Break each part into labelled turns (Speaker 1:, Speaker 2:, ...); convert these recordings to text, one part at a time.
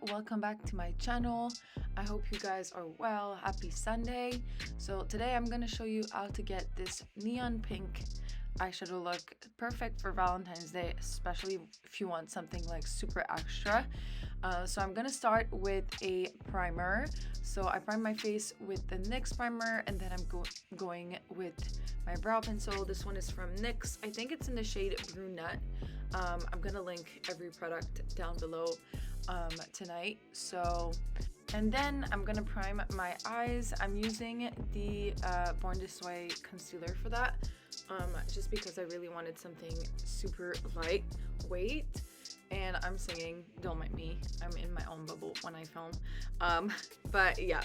Speaker 1: welcome back to my channel. I hope you guys are well. Happy Sunday. So today I'm gonna show you how to get this neon pink eyeshadow look perfect for Valentine's Day, especially if you want something like super extra. So I'm gonna start with a primer. So I prime my face with the NYX primer, and then I'm going with my brow pencil. This one is from NYX. I think it's in the shade Brunette. I'm gonna link every product down below tonight. And then I'm gonna prime my eyes. I'm using the Born This Way concealer for that, just because I really wanted something super lightweight. And I'm singing, don't mind me, I'm in my own bubble when I film. But yeah,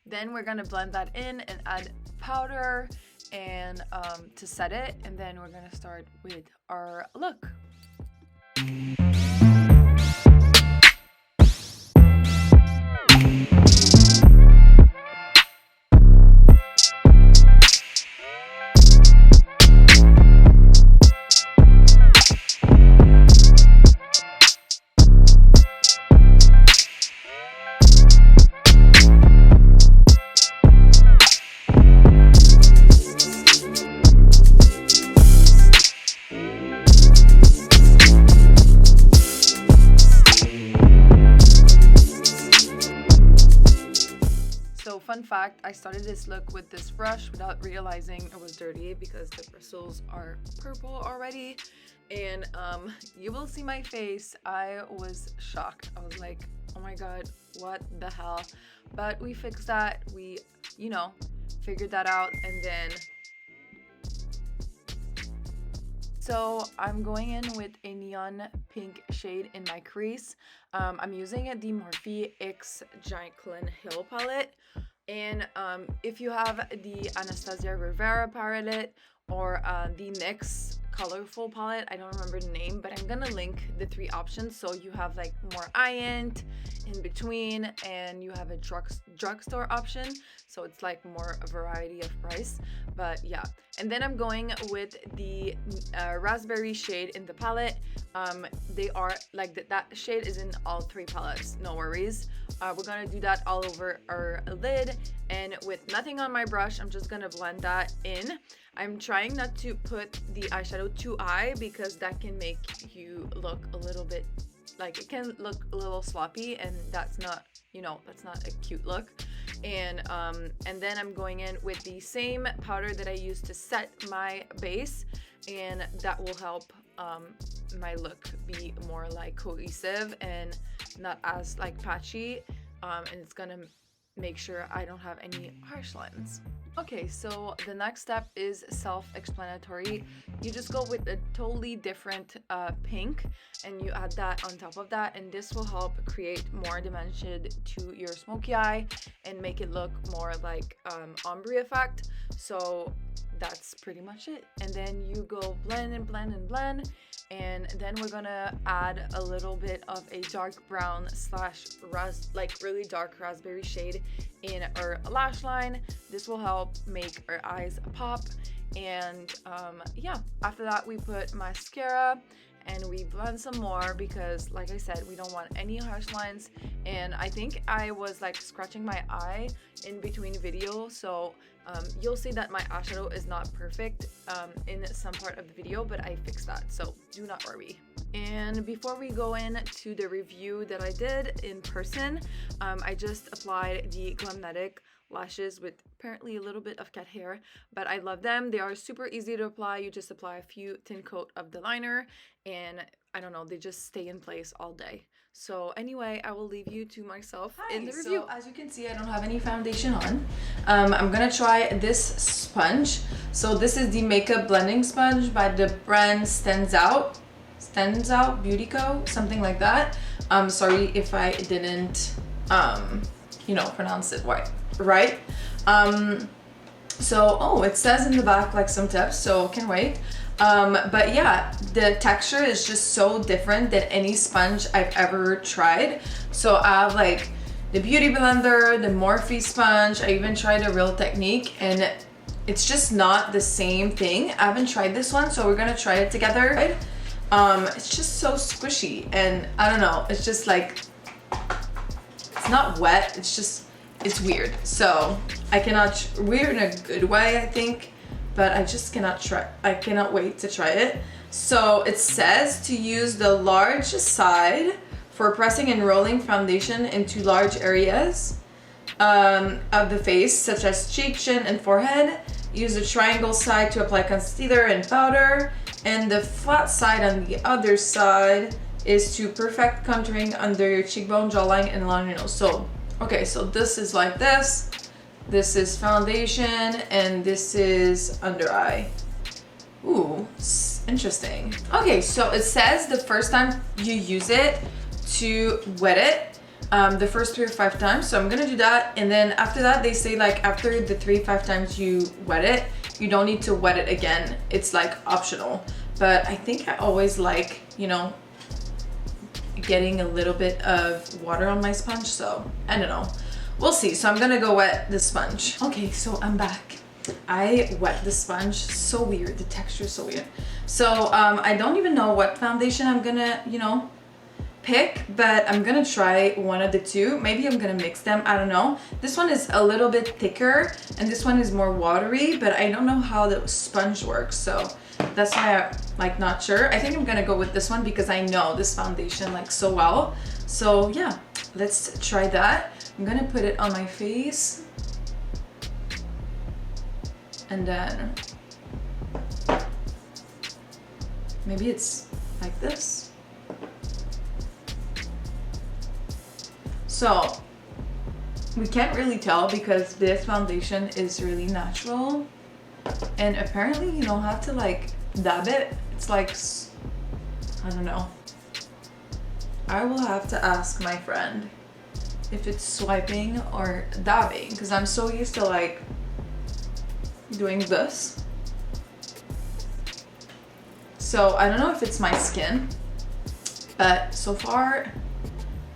Speaker 1: then we're gonna blend that in and add powder and to set it, and then we're gonna start with our look. So fun fact, I started this look with this brush without realizing it was dirty because the bristles are purple already. And you will see my face. I was shocked. I was like, oh my god, what the hell? But we fixed that. We, figured that out. And then so I'm going in with a neon pink shade in my crease. I'm using the Morphe X Jaclyn Hill palette. And if you have the Anastasia Rivera palette or the NYX colorful palette, I don't remember the name, but I'm gonna link the three options. So you have like more high-end in between, and you have a drugstore option, so it's like more a variety of price. But yeah, and then I'm going with the raspberry shade in the palette. They are like that shade is in all three palettes, no worries. We're gonna do that all over our lid, and with nothing on my brush, I'm just gonna blend that in. I'm trying not to put the eyeshadow too high because that can make you look a little bit like it can look a little sloppy, and that's not, that's not a cute look. And then I'm going in with the same powder that I used to set my base, and that will help my look be more like cohesive and not as like patchy, and it's gonna make sure I don't have any harsh lines. Okay, so the next step is self-explanatory. You just go with a totally different pink, and you add that on top of that, and this will help create more dimension to your smoky eye and make it look more like ombre effect. So that's pretty much it. And then you go blend and blend and blend, and then we're gonna add a little bit of a dark brown slash really dark raspberry shade in our lash line. This will help make our eyes pop. And yeah, after that we put mascara and we blend some more because, like I said, we don't want any harsh lines. And I think I was like scratching my eye in between videos, so you'll see that my eyeshadow is not perfect in some part of the video, but I fixed that, so do not worry. And before we go into the review that I did in person, I just applied the Glamnetic lashes with apparently a little bit of cat hair, but I love them. They are super easy to apply. You just apply a few thin coat of the liner, and I don't know, they just stay in place all day. So anyway, I will leave you to myself in the review. So as you can see, I don't have any foundation on. I'm gonna try this sponge. So this is the makeup blending sponge by the brand Stands Out Beauty Co, something like that. Sorry if I didn't pronounce it right. So it says in the back like some tips, so can't wait. But yeah, the texture is just so different than any sponge I've ever tried. So I have like the Beauty Blender, the Morphe sponge. I even tried a Real Technique, and it's just not the same thing. I haven't tried this one, so we're gonna try it together. It's just so squishy, and I don't know, it's just like it's not wet, it's just, it's weird. So I cannot, weird in a good way, I think, but I just cannot try, I cannot wait to try it. So it says to use the large side for pressing and rolling foundation into large areas of the face, such as cheek, chin, and forehead. Use the triangle side to apply concealer and powder, and the flat side on the other side is to perfect contouring under your cheekbone, jawline, and along your nose. So, okay, so this is like this. This is foundation, and this is under eye. Ooh, interesting. Okay, so it says the first time you use it to wet it, the first 3 or 5 times. So I'm gonna do that, and then after that, they say like after the 3-5 times you wet it, you don't need to wet it again. It's like optional. But I think I always like, you know, getting a little bit of water on my sponge, so I don't know. We'll see. So I'm gonna go wet the sponge. Okay, so I'm back. I wet the sponge. So weird. The texture is so weird. So I don't even know what foundation I'm gonna, you know, pick, but I'm gonna try one of the two. Maybe I'm gonna mix them, I don't know. This one is a little bit thicker and this one is more watery, but I don't know how the sponge works, so that's why I'm like not sure. I think I'm gonna go with this one because I know this foundation like so well. So yeah, let's try that. I'm gonna put it on my face, and then maybe it's like this. So we can't really tell because this foundation is really natural, and apparently you don't have to like dab it. It's like, I don't know. I will have to ask my friend if it's swiping or dabbing, because I'm so used to like doing this. So I don't know if it's my skin, but so far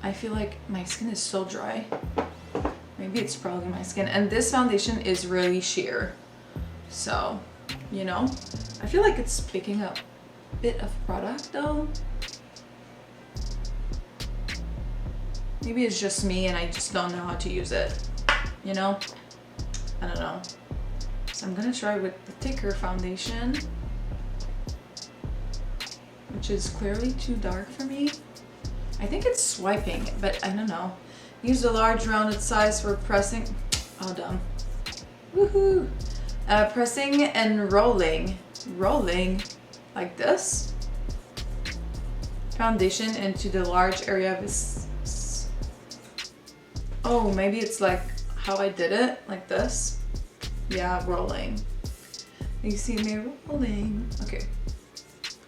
Speaker 1: I feel like my skin is so dry. Maybe it's probably my skin. And this foundation is really sheer. So, you know, I feel like it's picking up a bit of product though. Maybe it's just me and I just don't know how to use it. You know? I don't know. So I'm gonna try with the thicker foundation, which is clearly too dark for me. I think it's swiping, but I don't know. Use a large rounded size for pressing. Oh, dumb. Woohoo! Pressing and rolling. Rolling like this. Foundation into the large area of his. Oh, maybe it's like how I did it, like this. Yeah, rolling. You see me rolling. Okay.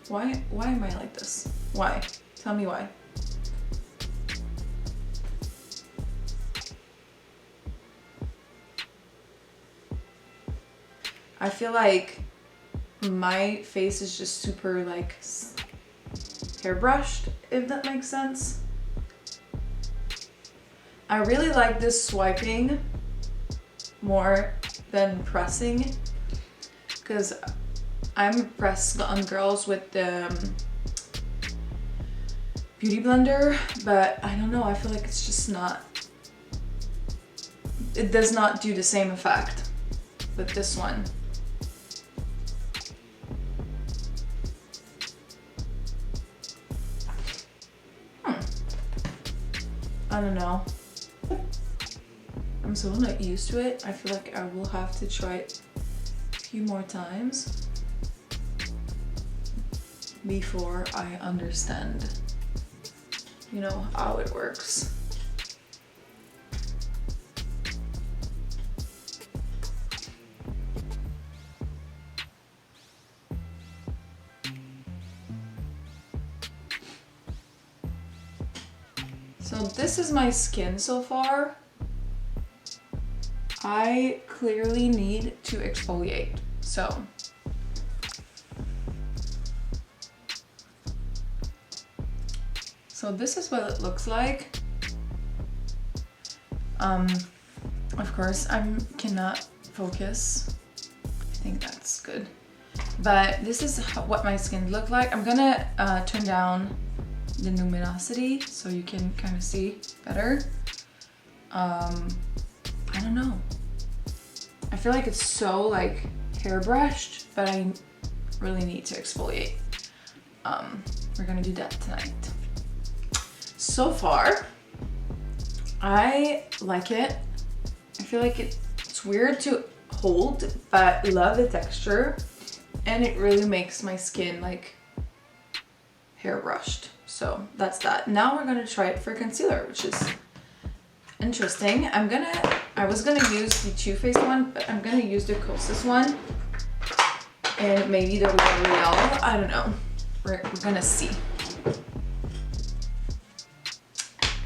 Speaker 1: Why am I like this? Why? Tell me why. I feel like my face is just super like hairbrushed, if that makes sense. I really like this swiping more than pressing, because I'm pressed on girls with the beauty blender, but I don't know, I feel like it's just not, it does not do the same effect with this one. I don't know. I'm so not used to it. I feel like I will have to try it a few more times before I understand, you know, how it works. So this is my skin so far. I clearly need to exfoliate. So this is what it looks like. Of course I cannot focus. I think that's good. But this is what my skin looked like. I'm gonna turn down the luminosity so you can kind of see better. I don't know. I feel like it's so like hairbrushed, but I really need to exfoliate. We're gonna do that tonight. So far, I like it. I feel like it's weird to hold, but love the texture, and it really makes my skin like hairbrushed. So that's that. Now we're gonna try it for concealer, which is interesting. I was gonna use the Too Faced one, but I'm gonna use the Chelsies one and maybe the L'Oreal. I don't know. We're gonna see.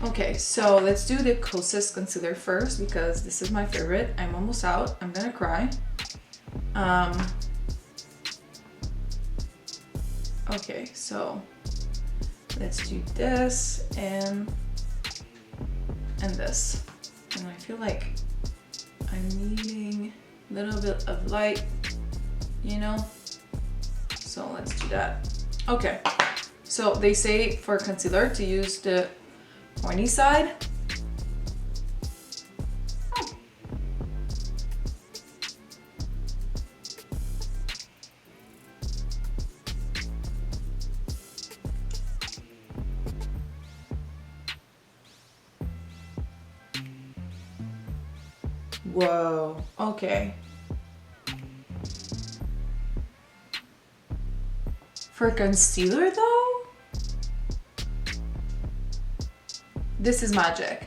Speaker 1: Okay, so let's do the Chelsies concealer first because this is my favorite. I'm almost out. I'm gonna cry. Okay, so let's do this and this. And I feel like I'm needing a little bit of light, you know? So let's do that. Okay, so they say for concealer to use the pointy side. Whoa, okay. For concealer though, this is magic.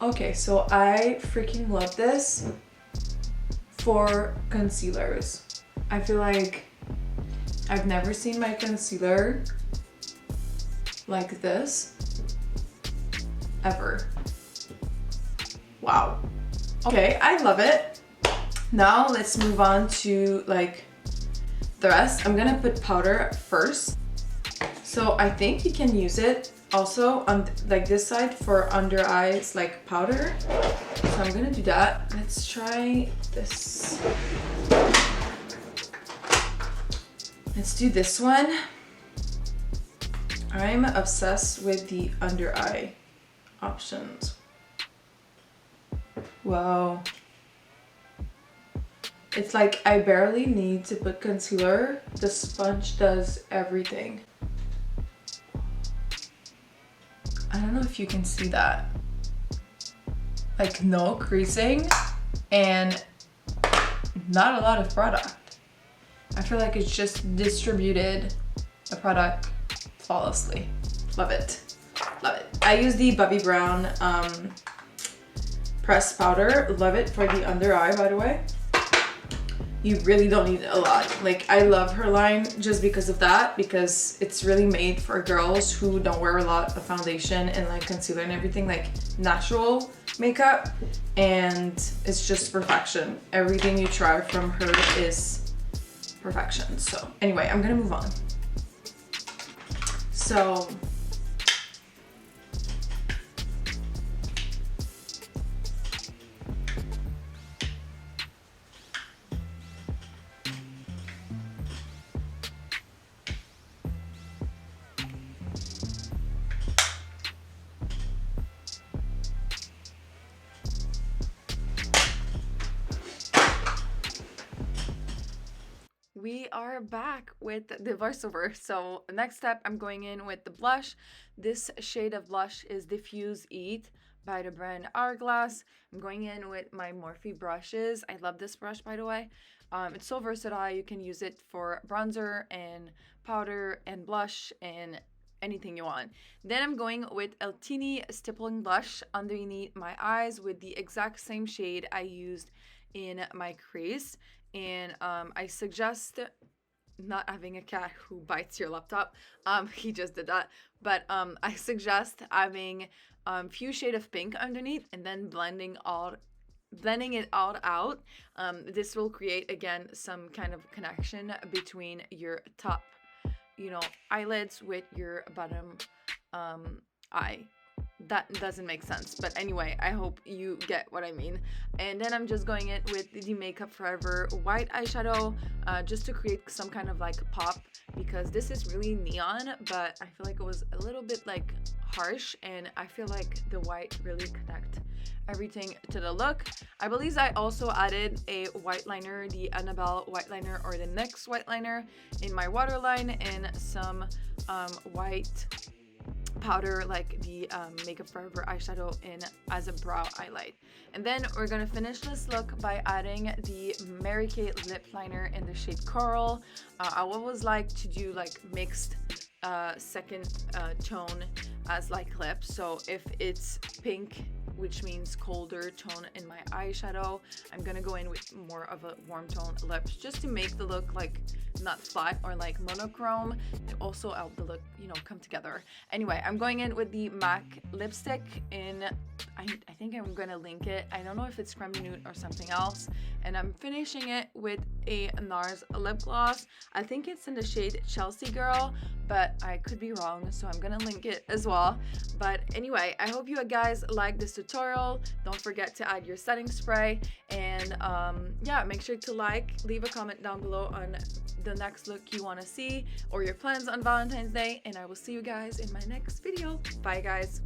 Speaker 1: Okay, so I freaking love this for concealers. I feel like I've never seen my concealer like this ever. Wow. Okay, I love it. Now let's move on to like the rest. I'm gonna put powder first. So I think you can use it also on like this side for under eyes like powder. So I'm gonna do that. Let's try this. Let's do this one. I'm obsessed with the under eye options. Wow. It's like I barely need to put concealer. The sponge does everything. I don't know if you can see that. Like no creasing and not a lot of product. I feel like it's just distributed the product flawlessly. Love it. Love it. I use the Bobbi Brown pressed powder. Love it for the under eye, by the way. You really don't need a lot. Like I love her line just because of that, because it's really made for girls who don't wear a lot of foundation and like concealer and everything, like natural makeup, and it's just perfection. Everything you try from her is perfection. So anyway, I'm gonna move on. So we are back with the voiceover. So next step, I'm going in with the blush. This shade of blush is Defused Heat by the brand Hourglass. I'm going in with my Morphe brushes. I love this brush, by the way. It's so versatile. You can use it for bronzer and powder and blush and anything you want. Then I'm going with El Tini Stippling Blush underneath my eyes with the exact same shade I used in my crease. And I suggest not having a cat who bites your laptop. He just did that. But I suggest having few shade of pink underneath and then blending it all out. This will create again some kind of connection between your top, eyelids with your bottom eye, that doesn't make sense, but anyway, I hope you get what I mean. And then I'm just going in with the Makeup Forever white eyeshadow, just to create some kind of like pop, because this is really neon, but I feel like it was a little bit like harsh, and I feel like the white really connect everything to the look. I believe I also added a white liner, the Annabelle white liner or the NYX white liner in my waterline, and some white powder like the Makeup Forever eyeshadow in as a brow highlight. And then we're gonna finish this look by adding the Mary Kate lip liner in the shade Coral. I always like to do like mixed second tone as like lips, so if it's pink, which means colder tone in my eyeshadow, I'm gonna go in with more of a warm tone lips, just to make the look like not flat or like monochrome, to also help the look, you know, come together. Anyway, I'm going in with the MAC lipstick in, I think I'm gonna link it, I don't know if it's Creme D'Nude or something else, and I'm finishing it with a NARS lip gloss. I think it's in the shade Chelsea Girl, but I could be wrong, so I'm gonna link it as well. But anyway, I hope you guys like this tutorial. Don't forget to add your setting spray, and yeah, make sure to leave a comment down below on the next look you want to see, or your plans on Valentine's Day, and I will see you guys in my next video. Bye guys.